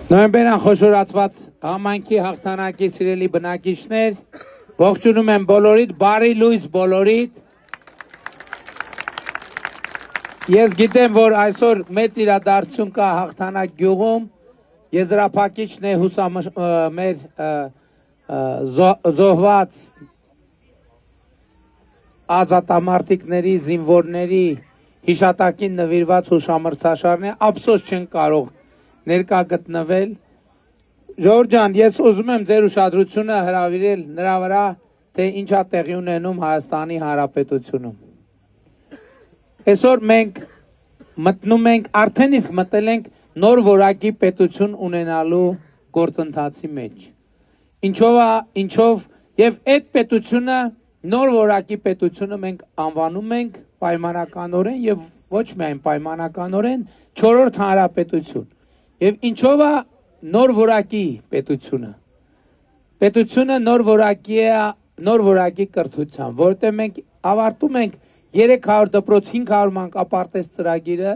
Նոյեմբերան խոշորացված համայնքի հաղթանակի սիրելի բնակիչներ, ողջունում եմ բոլորիդ, բարի լույս բոլորիդ։ Ես գիտեմ, որ այսօր մեծ իրադարձություն կա հաղթանակ գյուղում, եզրափակիչն է մեր զոհված ազատամարտիկների, զինվորների հիշատակին նվիրված հուշամրցաշարն է, ափսոս չեն կարող ներկա գտնվել։ Ժողովուրդ ջան, ես ուզում եմ ձեր ուշադրությունը հրավիրել նրա վրա, թե ինչա տեղի ունենում Հայաստանի Հանրապետությունում։ Այսօր մենք մտնում ենք, արդեն իսկ մտել ենք նոր որակի պետություն ունենալու գործընթացի մեջ։ Ինչով եւ այդ պետությունը, նոր որակի պետությունը մենք անվանում ենք պայմանականորեն եւ ոչ միայն պայմանականորեն 4-րդ հանրապետություն։ Եվ ինչով է նոր որակի պետությունը։ Պետությունը նոր որակի կրթությամբ, որտեղ մենք ավարտում ենք 300 դպրոց 500 մանկապարտեզ ծրագիրը,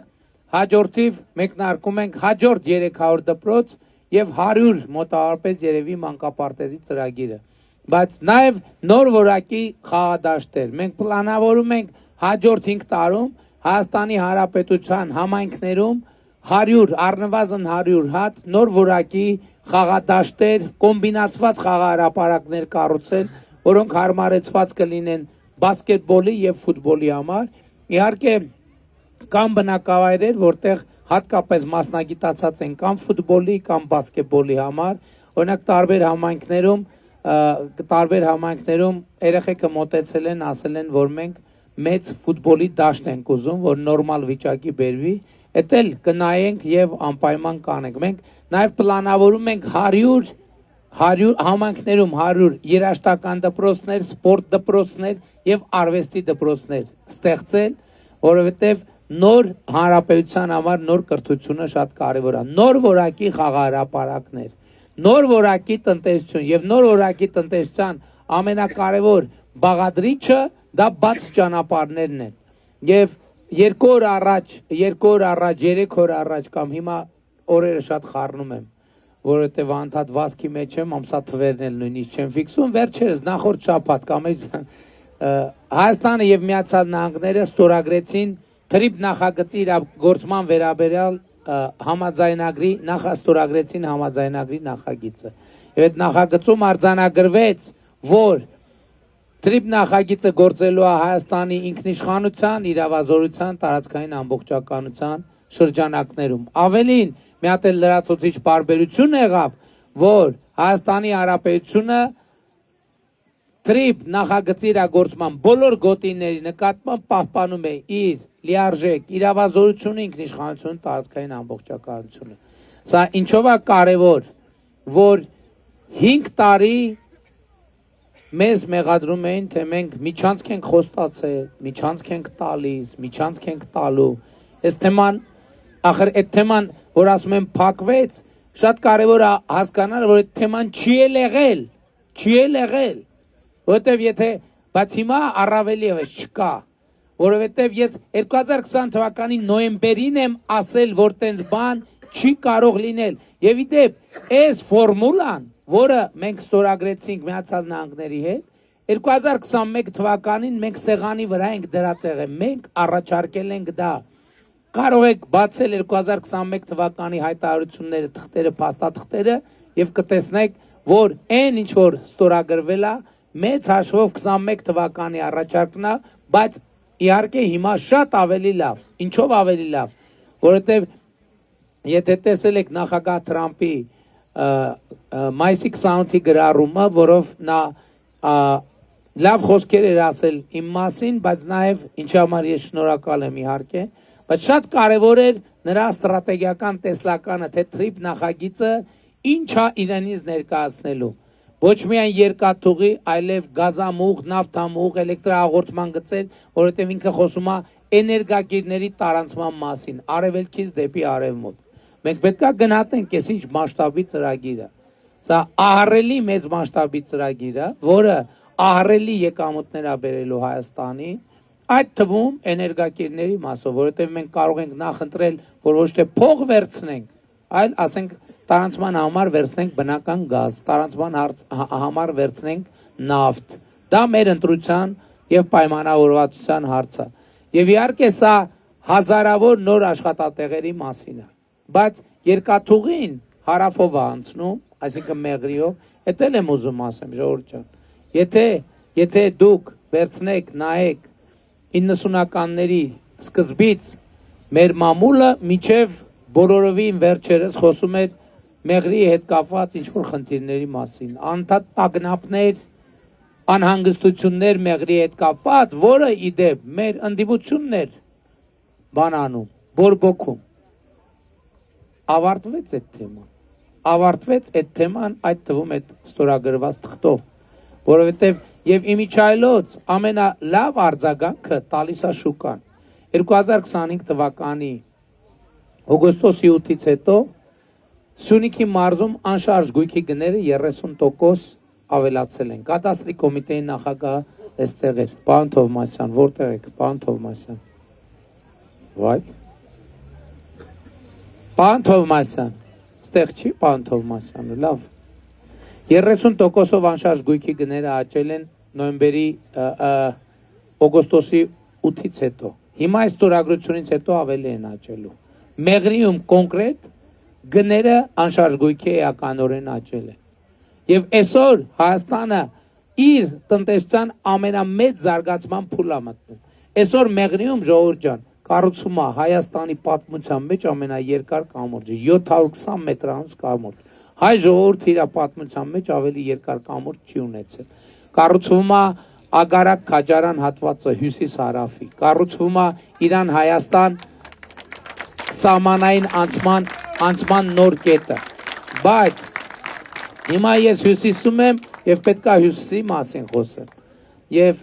հաջորդիվ մեկնարկում ենք հաջորդ 300 դպրոց եւ 100 մոտավորապես երևի մանկապարտեզի ծրագիրը։ Բայց նաեւ նոր որակի խաղադաշտեր։ Մենք պլանավորում ենք հաջորդ 5 տարում Հայաստանի Հանրապետության համայնքներում 100 առնվազն 100 հատ նոր որակի խաղադաշտեր, կոմբինացված խաղահրապարակներ կառուցել, որոնք հարմարեցված կլինեն բասկետբոլի եւ ֆուտբոլի համար։ Իհարկե կան բնակավայրեր, որտեղ հատկապես մասնագիտացած են կամ ֆուտբոլի կամ բասկետբոլի համար, օրինակ տարբեր համայնքներում երեխեքը մոտեցել են, ասել են, որ մենք մեծ ֆուտբոլի դաշտ ենք ուզում, որ նորմալ վիճակի բերվի, էդ էլ կնայենք եւ անպայման կանենք։ Մենք նաեւ պլանավորում ենք 100 համայնքներում 100 երաժշտական դպրոցներ, սպորտ դպրոցներ եւ արվեստի դպրոցներ ստեղծել, որովհետեւ նոր հանրապետության համար նոր կրթությունը շատ կարեւոր է։ Նոր որակի խաղահրապարակներ, նոր որակի տնտեսություն եւ նոր որակի տնտեսության ամենակարևոր բաղադրիչը դա բաց ճանապարհներն են։ Եվ 2 օր առաջ, 3 օր առաջ կամ հիմա օրերը շատ խառնում եմ, որովհետև անդադ վազքի մեջ եմ, ամսաթվերն էլ նույնիսկ չեմ ֆիքսում, վերջերս նախորդ շաբաթ կամ Հայաստանը եւ Միացյալ Նահանգները ստորագրեցին թրիփ նախագծի իրագործման վերաբերյալ համաձայնագրի նախաստորագրեցին համաձայնագրի նախագիծը։ Եվ այդ նախագծում արձանագրվեց, որ թրիփ նախագիծը գործելու է Հայաստանի ինքնիշխանության, իրավազորության, տարածքային ամբողջականության շրջանակներում։ Ավելին, մի հատ էլ լրացուցիչ պարբերություն եղավ, որ Հայաստանի Հանրապետությունը թրիփ նախագծի իրագործման բոլոր գոտիների նկատմամբ պահպանում է իր լիարժեք իրավազորությունը, ինքնիշխանությունը, տարածքային ամբողջականությունը։ Սա ինչով է կարևոր, որ 5 տարի մեզ մեղադրում էին, թե մենք միջանցք ենք խոստացել, միջանցք ենք տալիս, միջանցք ենք տալու։ Այս թեման, ախր այդ թեման, որ ասում եմ փակվեց, շատ կարևոր է հասկանալ, որ այդ թեման չի եղել, որովհետև եթե, բայց հիմա առավել ևս չկա, որովհետև ես 2020 թվականի նոյեմբերին եմ ասել, որ տենց բան չի կարող լինել։ Եվ իդեպ, այս ֆորմուլան, որը մենք ստորագրեցինք Միացյալ Նահանգների հետ, 2021 թվականին մենք սեղանի վրա ենք դրած եղել, մենք առաջարկել ենք դա։ Կարող եք բացել 2021 թվականի հայտարարությունները, թղթերը, փաստաթղթերը եւ կտեսնեք, որ այն ինչ որ ստորագրվել է, մեծ հաշվով 21 թվականի առաջարկն է, բայց իհարկե հիմա շատ ավելի լավ։ Ինչով ավելի լավ, որովհետեւ եթե տեսել եք նախագահ Թրամփի մայիսի 28-ի գրառումը, որով նա լավ խոսքեր էր ասել իմ մասին, բայց նաև ինչի համար ես շնորհակալ եմ իհարկե, բայց շատ կարևոր էր նրա ստրատեգիական տեսլականը, թե թրիփ նախագիծը ինչա իրենից ներկայացնելու։ Ոչ միայն երկաթուղի, այլև գազամուղ, նավթամուղ, էլեկտրահաղորդման գծեր, որովհետև ինքը խոսում է էներգակիրների տարանցման մասին, արևելքից դեպի արևմուտք։ Մենք պետք է գնահատենք այս ինչ մասշտաբի ծրագիր է։ Սա ահռելի մեծ մասշտաբի ծրագիր է, որը ահռելի եկամուտներ է բերելու Հայաստանի, այդ թվում էներգակիրների մասով, որովհետև մենք կարող ենք նախընտրել, որ ոչ թե փող վերցնենք, այլ ասենք տարանցման համար վերցնենք բնական գազ, տարանցման համար վերցնենք նավթ։ Դա մեր ընտրության եւ պայմանավորվածության հարց է։ Եվ իհարկե սա հազարավոր նոր աշխատատեղերի մասին է։ Բայց երկաթուղին հարավով է անցնում, այսինքն Մեղրիով, դա էլ եմ ուզում ասեմ, ժողովուրդ ջան։ Եթե դուք վերցնեք, նայեք 90-ականների սկզբից մեր մամուլը միջև բոլորովին վերջերս խոսում էր Մեղրիի հետ կապված ինչ-որ խնդիրների մասին, անդադ տագնապներ, անհանգստություններ Մեղրիի հետ կապված, որը իդեպ մեր ընդդիմությունն էր բանանում, բորբոքում։ Ավարտվեց այդ թեման, այդ թվում այդ ստորագրված թղթով, որովհետև եւ իմիջայլոց ամենալավ արձագանքը տալիս է շուկան։ 2025 թվականի օգոստոսի 8-ից հետո Սյունիքի մարզում անշարժ գույքի գները 30% ավելացել են։ Կադաստրի կոմիտեի նախագահը այստեղ էր, պարոն Թովմասյան, որտեղ եք, պարոն Թովմասյան։ Վայ։ Պարոն Թովմասյան, այստեղ չի պարոն Թովմասյանը, լավ։ 30%-ով անշարժ գույքի գները աճել են նոյեմբերի օգոստոսի 8-ից հետո։ Հիմա այս ստորագրությունից հետո ավելի են աճելու։ Մեղրիում կոնկրետ գները անշարժ գույքի էականորեն աճել են։ Եվ այսօր Հայաստանը իր տնտեսության ամենամեծ զարգացման փուլ է մտնում։ Այսօր Մեղրիում, ժողովուրդ ջան, կառուցվում է Հայաստանի պատմության մեջ ամենաերկար կամուրջը, 720 մետրանոց կամուրջ։ Հայ ժողովուրդը իր պատմության մեջ ավելի երկար կամուրջ չի ունեցել։ Կառուցվում է Ագարակ-Քաջարան հատվածը հյուսիս-հարավի, կառուցվում է Իրան-Հայաստան սահմանային անցման նոր կետը։ Բայց հիմա ես հյուսիսում եմ եւ պետքա հյուսիսի մասին խոսեմ։ Եվ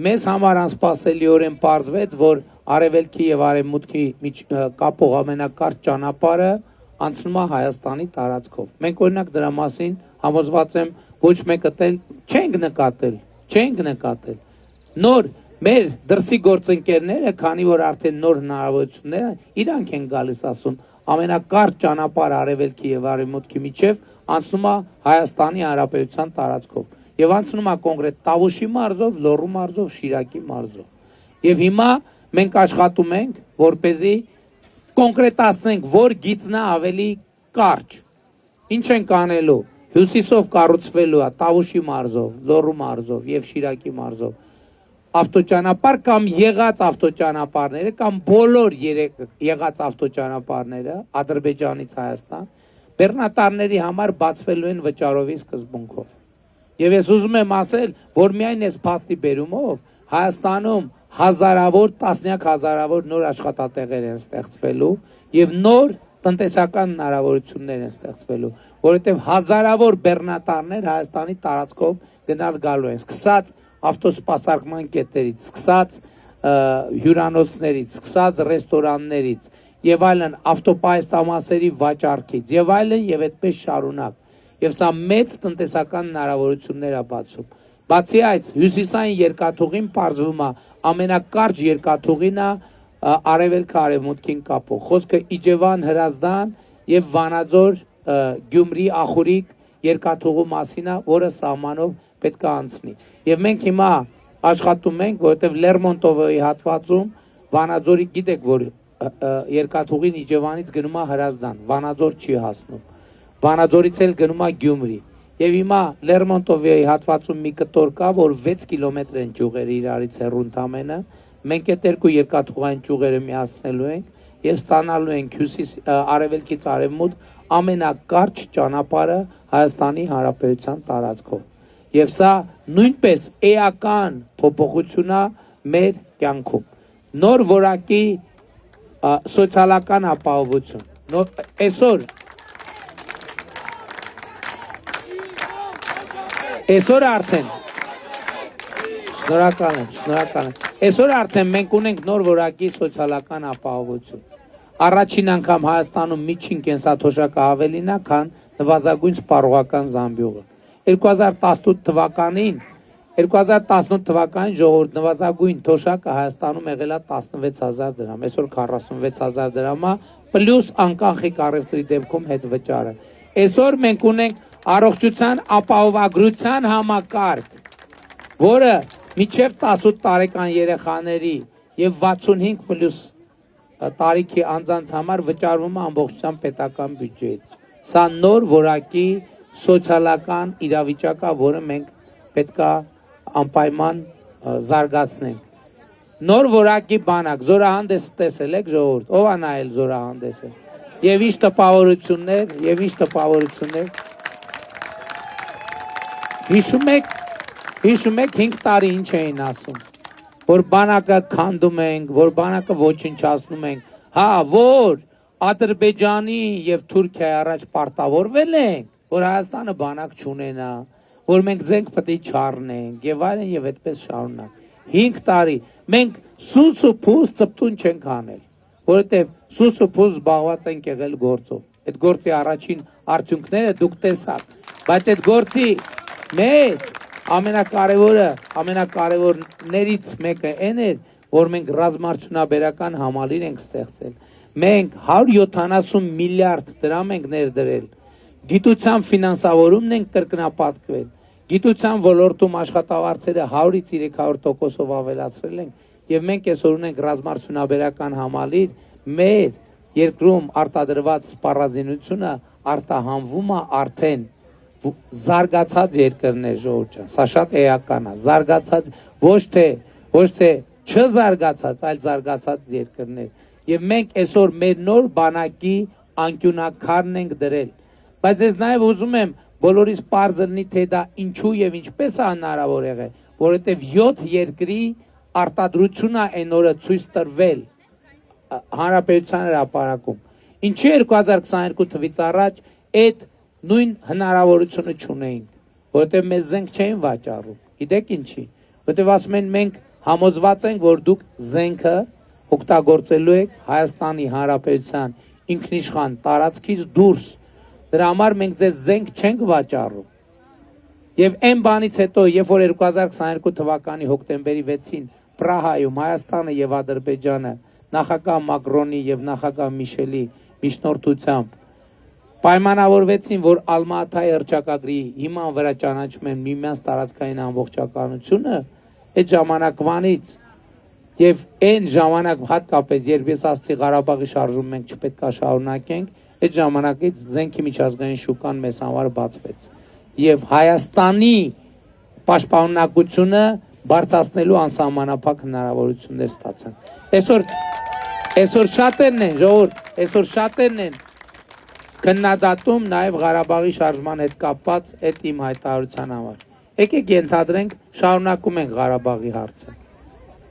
մեզ համար անսպասելիորեն պարզվեց, որ արևելքի եւ արևմուտքի կապող ամենակարճ ճանապարհը անցնում է Հայաստանի տարածքով։ Մենք օրինակ դրա մասին համոզված եմ ոչ մեկը չենք նկատել։ Նոր մեր դրսի գործընկերները, քանի որ արդեն նոր հնարավորություններ են, իրանք են գալիս ասում, ամենակարճ ճանապարհ արևելքի եւ արևմուտքի միջև անցնում է Հայաստանի Հանրապետության տարածքով։ Եվ անցնում է կոնկրետ Տավուշի մարզով, Լոռու մարզով, Շիրակի մարզով։ Եվ հիմա մենք աշխատում ենք, որպեսզի կոնկրետացնենք, որ գիծն է ավելի կարճ։ Ինչ ենք անելու։ Հյուսիսով կառուցվելու է Տավուշի մարզով, Լոռու մարզով եւ Շիրակի մարզով ավտոճանապարհ կամ եղած ավտոճանապարհները կամ բոլոր եղած ավտոճանապարհները Ադրբեջանից Հայաստան բեռնատարների համար բացվելու են վճարովի սկզբունքով։ Եվ ես ուզում եմ ասել, որ միայն այս փաստի բերումով Հայաստանում տասնյակ հազարավոր նոր աշխատատեղեր են ստեղծվելու եւ նոր տնտեսական հնարավորություններ են ստեղծվելու, որովհետեւ հազարավոր բեռնատարներ Հայաստանի տարածքով գնալ գալու են, սկսած ավտոսպասարկման կետերից, սկսած հյուրանոցներից, սկսած ռեստորաններից եւ այլն, ավտոպայստամասերի վաճառքից եւ այլն եւ այդպես շարունակ։ Եվ սա մեծ տնտեսական հնարավորություններ է բացում։ Բացի այդ, հյուսիսային երկաթուղին պարզվում է ամենակարճ երկաթուղին է արևելքը արևմուտքին կապող։ Խոսքը Իջևան, Հրազդան եւ Վանաձոր, Գյումրի, Ախուրիկ երկաթուղու մասին է, որը սահմանով պետք է անցնի։ Եվ մենք հիմա աշխատում ենք, որովհետեւ Լերմոնտովի հատվածում Վանաձորի գիտեք, որ երկաթուղին Իջևանից գնում է Հրազդան, Վանաձոր չի հասնում։ Վանաձորից էլ գնում է Գյումրի։ Եվ հիմա Լերմոնտովի հատվածում մի կտոր կա, որ 6 կիլոմետր են ճյուղերը իրարից հեռու ընդամենը։ Մենք այդ երկու երկաթուղային ճյուղերը միացնելու ենք եւ ստանալու ենք հյուսիս արևելքից արևմուտք ամենակարճ ճանապարհը Հայաստանի Հանրապետության տարածքով։ Եվ սա նույնպես էական փոփոխություն է մեր կյանքում։ Նոր որակի սոցիալական ապահովություն։ Այսօր արդեն շնորհակալ եմ։ Այսօր արդեն մենք ունենք նոր որակի սոցիալական ապահովություն։ Առաջին անգամ Հայաստանում միջին կենսաթոշակը ավելին է, քան նվազագույն սպառողական զամբյուղը։ 2018 թվականին ժողովուրդ նվազագույն թոշակը Հայաստանում եղել է 16000 դրամ, այսօր 46000 դրամ է, պլյուս անկանխիկ առևտրի դեպքում հետ վճարը։ Այսօր մենք ունենք առողջության ապահովագրության համակարգ, որը մինչև 18 տարեկան երեխաների եւ 65+ տարիքի անձանց համար վճարվում է ամբողջությամբ պետական բյուջեից։ Սա նոր որակի սոցիալական իրավիճակ է, որը մենք պետքա անպայման զարգացնենք։ Նոր որակի բանակ, զորահանդես տեսել եք ժողովուրդ, ով է նայել զորահանդեսը։ Եվ ինչ տպավորություններ, եւ ինչ տպավորություններ։ Հիշում եք 5 տարի ինչ էին ասում, որ բանակը քանդում ենք, որ բանակը ոչնչացնում ենք, հա, որ Ադրբեջանի եւ Թուրքիայի առաջ պարտավորվել ենք, որ Հայաստանը բանակ չունենա, որ մենք զենք պետք է չառնենք եւ այլն եւ այդպես շարունակ։ 5 տարի մենք սուս ու փուս ծպտուն չենք անել, որովհետեւ սուս ու փուս զբաղված ենք եղել գործով։ Այդ գործի առաջին արդյունքները դուք տեսաք, բայց այդ գործի մեջ ամենակարևորներից մեկը այն էր, որ մենք ռազմարդյունաբերական համալիր ենք ստեղծել։ Մենք 170 միլիարդ դրամ ենք ներդրել։ Գիտության ֆինանսավորումն ենք կրկնապատկվել։ Գիտության ոլորտում աշխատավարձերը 100-ից 300%-ով ավելացրել ենք, եւ մենք այսօր ունենք ռազմարդյունաբերական համալիր, մեր երկրում արտադրված սպառազինությունը արտահանվում է արդեն զարգացած երկրներ ժողովուրդ ջան, սա շատ էական է, զարգացած ոչ թե չզարգացած, այլ զարգացած երկրներ։ Եվ մենք այսօր մեր նոր բանակի անկյունակարն ենք դրել։ Բայց ես նաև ուզում եմ բոլորիս պարզ լինի, թե դա ինչու եւ ինչպես է հնարավոր եղել, որովհետեւ 7 երկրի արտադրությունն է այն օրը ցույց տրվել հանրապետության հրապարակում։ Ինչի 2022 թվից առաջ այդ նույն հնարավորությունը չունեինք, որովհետեւ մեզ զենք չէին վաճառում։ Գիտեք ինչի, որովհետեւ ասում են մենք համոզված ենք, որ դուք զենքը օգտագործելու եք Հայաստանի Հանրապետության ինքնիշխան տարածքից դուրս։ Դրա համար մենք ձեզ զենք չենք վաճառում։ Եվ այն բանից հետո, երբ որ 2022 թվականի հոկտեմբերի 6-ին Պրահայում Հայաստանը եւ Ադրբեջանը նախագահ Մակրոնի եւ նախագահ Միշելի միջնորդությամբ պայմանավորվեցին, որ Ալմատայի հռչակագրի հիման վրա ճանաչում են միմյանց տարածքային ամբողջականությունը, այդ ժամանակվանից եւ այն ժամանակ հատկապես երբ ես ասացի Ղարաբաղի շարժումը մենք չպետք է շարունակենք, այդ ժամանակից զենքի միջազգային շուկան մեզ համար բացվեց եւ Հայաստանի պաշտպանունակությունը բարձրացնելու անսահմանափակ հնարավորություններ ստացանք։ Այսօր շատերն են ժողովուրդ, այսօր շատերն են քննադատում նաեւ Ղարաբաղի շարժման հետ կապված այդ իմ հայտարարության համար։ Եկեք ենթադրենք շարունակում ենք Ղարաբաղի հարցը։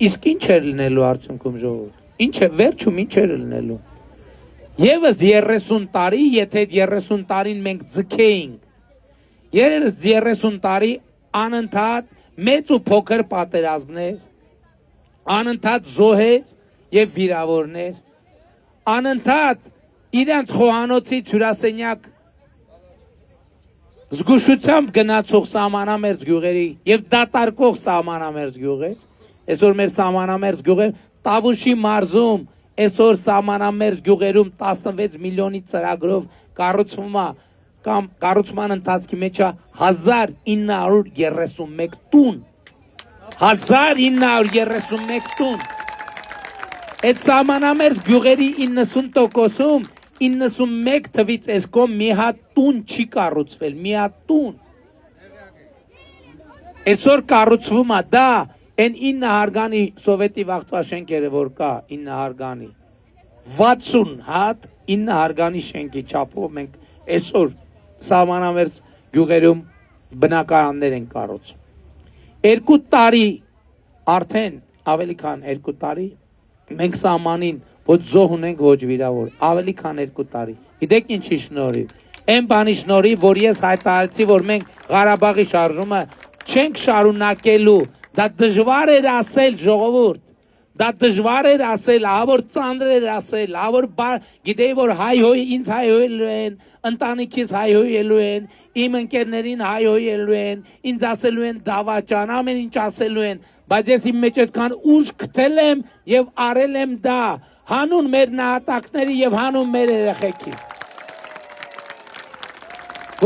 Իսկ ինչ է լինելու արդյունքում ժողովուրդ։ Ինչ է վերջում ինչ է լինելու։ Եվս 30 տարի, եթե 30 տարին մենք ձգեինք, 30 տարի անընդհատ մեծ ու փոքր պատերազմներ, անընդհատ զոհեր եւ վիրավորներ, անընդհատ իրենց խոհանոցից հյուրասենյակ զգուշությամբ գնացող սահմանամերձ գյուղերի եւ դատարկող սահմանամերձ գյուղեր, այսօր մեր սահմանամերձ գյուղեր Տավուշի մարզում այսօր սահմանամերձ գյուղերում 16 միլիոնի ծրագրով կառուցվում է կամ կառուցման ընթացքի մեջ է 1931 տուն 1931 տուն այդ սահմանամերձ գյուղերի 90%-ում 91 թվից այս կողմ մի հատ տուն չի կառուցվել մի հատ տուն այսօր կառուցվում է դա Այն 9 հարգանի սովետի վաղտվա շենքերը, որ կա 9 հարգանի, 60 հատ 9 հարգանի շենքի չափով մենք այսօր սահմանամերձ գյուղերում բնակարաններ են կառուցում։ 2 տարի, արդեն ավելի քան 2 տարի, մենք սահմանին ոչ զոհ ունենք, ոչ վիրավոր, ավելի քան 2 տարի։ Գիտեք ինչի շնորհիվ։ Այն բանի շնորհիվ, որ ես հայտարարեցի, որ մենք Ղարաբաղի շարժումը չենք շարունակելու Դա դժվար էր ասել ժողովուրդ, դա դժվար էր ասել, ավոր ծանր էր ասել, ավոր գիտեի որ հայհոյ ինձ հայհոյելու են, ընտանիքիս հայհոյելու են, իմ ընկերներին հայհոյելու են, ինձ ասելու են դավաճան, ամեն ինչ ասելու են, բայց ես իմ մեջ այդքան ուժ գտել եմ եւ արել եմ դա, հանուն մեր նահատակների եւ հանուն մեր երեխեքի։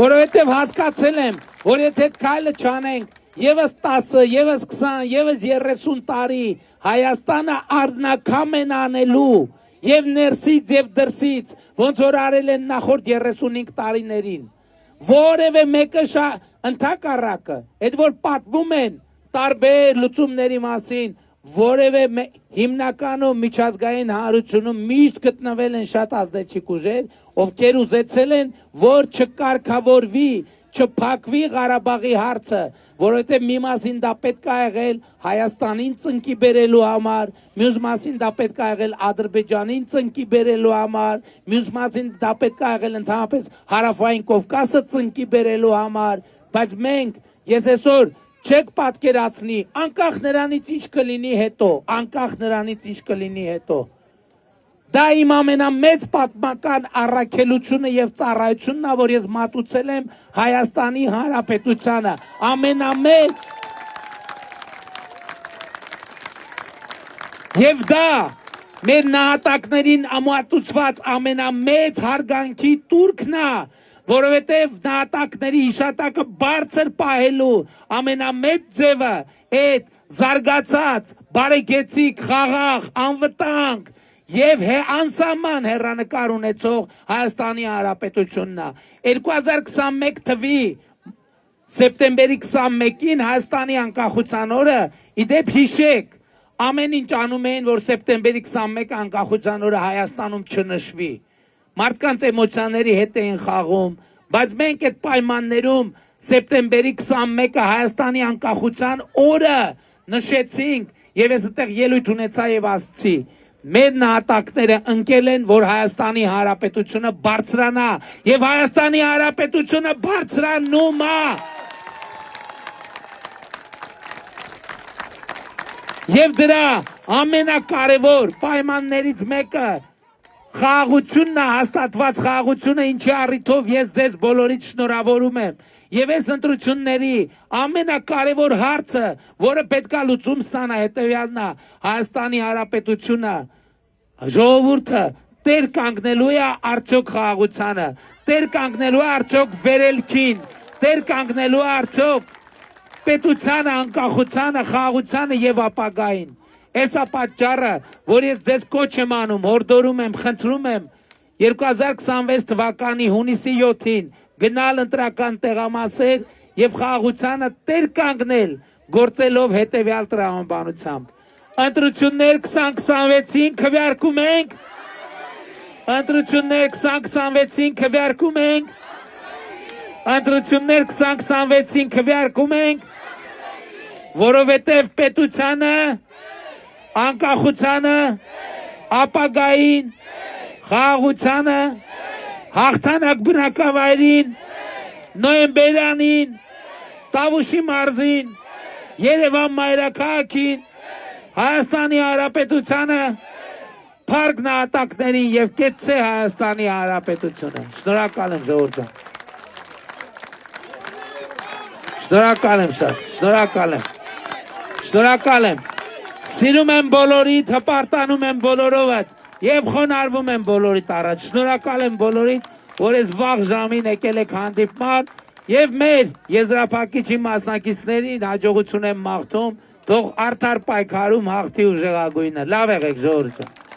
Որովհետև հասկացել եմ, որ եթե այդ քայլը չանենք, եւս 10, եւս 20, եւս 30 տարի Հայաստանը առնակամ են անելու եւ ներսից եւ դրսից, ոնց որ արել են նախորդ 35 տարիներին։ Որևէ մեկը ընդհակառակը, այդ որ պատմում են տարբեր լուծումների մասին, որևէ հիմնականում միջազգային հանրությունում միշտ գտնվել են շատ ազդեցիկ ուժեր, ովքեր ուզեցել են, որ չկարգավորվի, չփակվի Ղարաբաղի հարցը, որովհետև մի մասին դա պետք է եղել Հայաստանին ծնկի բերելու համար, մյուս մասին դա պետք է եղել Ադրբեջանին ծնկի բերելու համար, մյուս մասին դա պետք է եղել ընդհանրապես Հարավային Կովկասը ծնկի բերելու համար, բայց մենք, ես այսօր չեք պատկերացնի, անկախ նրանից ինչ կլինի հետո, անկախ նրանից ինչ կլինի հետո։ Դա իմ ամենամեծ պատմական առաքելությունը եւ ծառայությունն է, որ ես մատուցել եմ Հայաստանի Հանրապետությանը, ամենամեծ։ Եվ դա մեր նահատակներին ամատուցված ամենամեծ հարգանքի տուրքն է, որովհետև նահատակների հիշատակը բարձր պահելու ամենամեծ ձևը այդ զարգացած, բարեկեցիկ, խաղաղ, անվտանգ եւ անսահման հեռանկար ունեցող Հայաստանի Հանրապետությունն է։ 2021 թվականի սեպտեմբերի 21-ին Հայաստանի անկախության օրը, իդեպ հիշեք, ամեն ինչ անում էին, որ սեպտեմբերի 21 անկախության օրը Հայաստանում չնշվի։ Մարդկանց էմոցիաների հետ էին խաղում, բայց մենք այդ պայմաններում սեպտեմբերի 21-ը Հայաստանի անկախության օրը նշեցինք եւ ես այդտեղ ելույթ ունեցա եւ ասացի. մեր նահատակները ընկել են, որ Հայաստանի Հանրապետությունը բարձրանա եւ Հայաստանի Հանրապետությունը բարձրանում է։ Եվ դրա ամենակարևոր պայմաններից մեկը խաղաղությունն է, հաստատված խաղաղությունը, ինչի առիթով ես ձեզ բոլորիդ շնորհավորում եմ։ Եվ այս ընտրությունների ամենակարևոր հարցը, որը պետքա լուծում ստանա, հետևյալն է, Հայաստանի Հանրապետությունը, ժողովուրդը տեր կանգնելու է արդյոք խաղաղությանը, տեր կանգնելու է արդյոք վերելքին, տեր կանգնելու է արդյոք պետությանը, անկախությանը, խաղաղությանը եւ ապագային։ Այս է պատճառը, որ ես ձեզ կոչ եմ անում, հորդորում եմ, խնդրում եմ 2026 թվականի հունիսի 7-ին գնալ ընտրական տեղամասեր եւ խաղաղությանը տեր կանգնել, գործելով հետեւյալ տրամաբանությամբ։ Ընտրություններ 2026-ին քվեարկում ենք։ Ընտրություններ 2026-ին քվեարկում ենք։ Ընտրություններ 2026-ին քվեարկում ենք, որովհետև պետությանը, անկախությանը, ապագային, խաղաղությանը, հաղթանակ բնակավայրին, նոյեմբերյանին, Տավուշի մարզին, Երևան մայրաքաղաքին, Հայաստանի Հանրապետությանը, փառք նահատակներին եւ կեցցե Հայաստանի Հանրապետությունը։ Շնորհակալ եմ ժողովուրդ ջան։ Շնորհակալ եմ շատ, շնորհակալ եմ։ Շնորհակալ եմ։ Սիրում եմ բոլորիդ, հպարտանում եմ բոլորովդ եւ խոնարհվում եմ բոլորիդ առաջ։ Շնորհակալ եմ բոլորիդ, որ այս վաղ ժամին եկել եք հանդիպման եւ մեր եզրափակիչի մասնակիցներին հաջողություն եմ մաղթում, թող արդար պայքարում հաղթի ուժեղագույնը։ Լավ եղեք ժողովուրդ ջան։